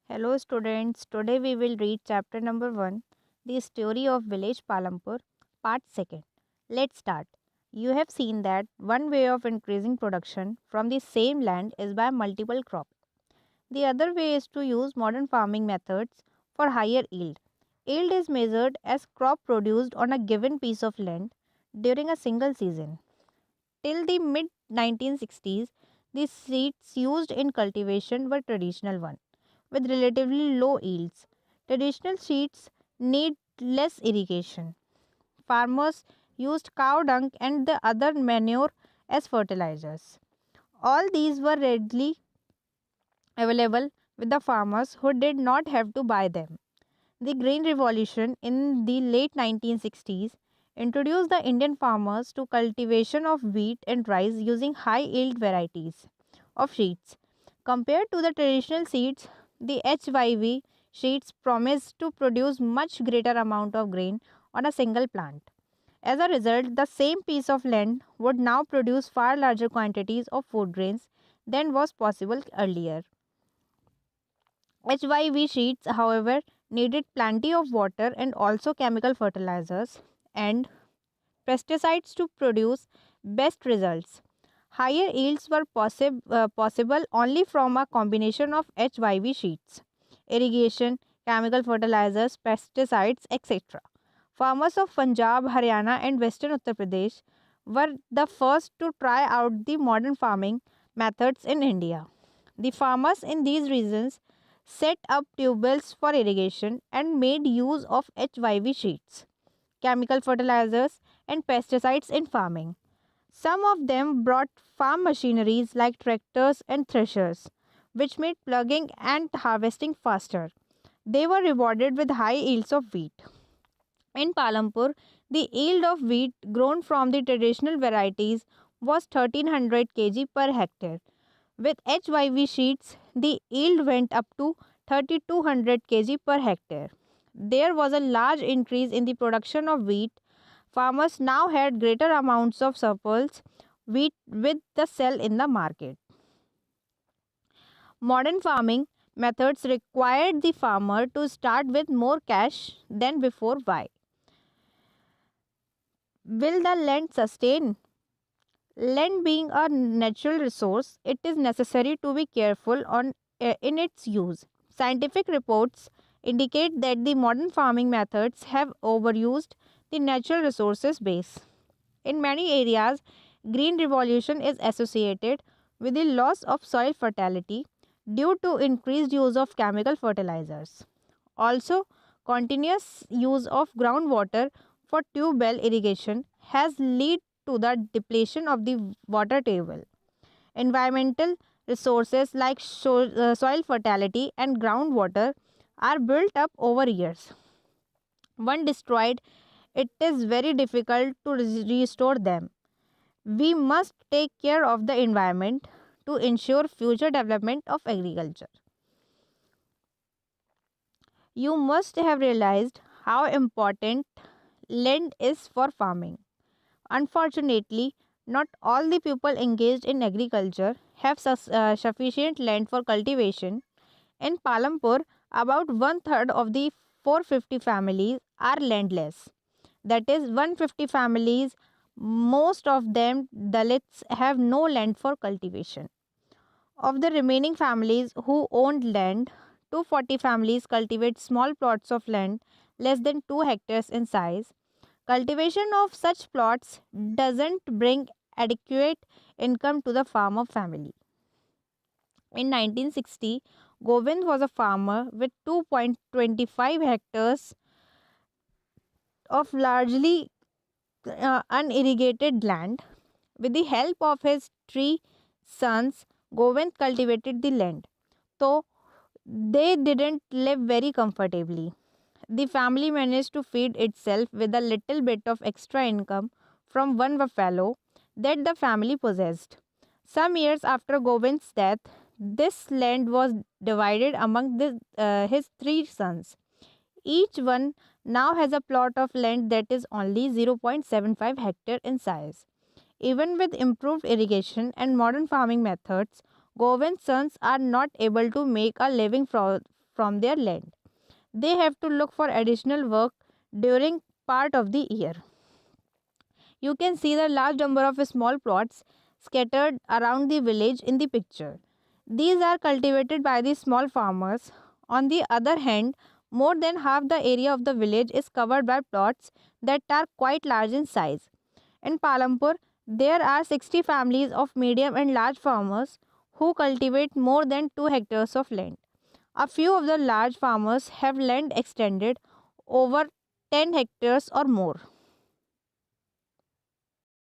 Hello students, today we will read chapter number 1, The Story of Village Palampur, part 2nd. Let's start. You have seen that one way of increasing production from the same land is by multiple cropping. The other way is to use modern farming methods for higher yield. Yield is measured as crop produced on a given piece of land during a single season. Till the mid 1960s, the seeds used in cultivation were traditional ones with relatively low yields. Traditional seeds need less irrigation. Farmers used cow dung and the other manure as fertilizers. All these were readily available with the farmers who did not have to buy them. The grain revolution in the late 1960s introduced the Indian farmers to cultivation of wheat and rice using high yield varieties of seeds. Compared to the traditional seeds, the HYV seeds promised to produce much greater amount of grain on a single plant. As a result, the same piece of land would now produce far larger quantities of food grains than was possible earlier. HYV seeds, however, needed plenty of water and also chemical fertilizers and pesticides to produce best results. Higher yields were possible only from a combination of HYV seeds, irrigation, chemical fertilizers, pesticides, etc. Farmers of Punjab, Haryana, and western Uttar Pradesh were the first to try out the modern farming methods in India. The farmers in these regions set up tube wells for irrigation and made use of HYV seeds, chemical fertilizers, and pesticides in farming. Some of them brought farm machineries like tractors and threshers, which made plugging and harvesting faster. They were rewarded with high yields of wheat. In Palampur, the yield of wheat grown from the traditional varieties was 1300 kg per hectare. With HYV seeds, the yield went up to 3200 kg per hectare. There was a large increase in the production of wheat. Farmers now had greater amounts of surplus wheat with the sell in the market. Modern farming methods required the farmer to start with more cash than before. Why? Will the land sustain? Land being a natural resource, it is necessary to be careful in its use. Scientific reports indicate that the modern farming methods have overused the natural resources base. In many areas, green revolution is associated with the loss of soil fertility due to increased use of chemical fertilizers. Also, continuous use of groundwater for tube well irrigation has led to the depletion of the water table. Environmental resources like soil fertility and groundwater are built up over years. When destroyed, it is very difficult to restore them. We must take care of the environment to ensure future development of agriculture. You must have realized how important land is for farming. Unfortunately, not all the people engaged in agriculture have sufficient land for cultivation. In Palampur, about one third of the 450 families are landless. That is, 150 families, most of them Dalits, have no land for cultivation. Of the remaining families who owned land, 240 families cultivate small plots of land less than 2 hectares in size. Cultivation of such plots doesn't bring adequate income to the farmer family. In 1960, Govind was a farmer with 2.25 hectares of largely unirrigated land. With the help of his three sons, Govind cultivated the land, though they didn't live very comfortably. The family managed to feed itself with a little bit of extra income from one buffalo that the family possessed. Some years after Govind's death, this land was divided among his three sons. Each one now has a plot of land that is only 0.75 hectare in size. Even with improved irrigation and modern farming methods, Govind's sons are not able to make a living from their land. They have to look for additional work during part of the year. You can see the large number of small plots scattered around the village in the picture. These are cultivated by the small farmers. On the other hand, more than half the area of the village is covered by plots that are quite large in size. In Palampur, there are 60 families of medium and large farmers who cultivate more than 2 hectares of land. A few of the large farmers have land extended over 10 hectares or more.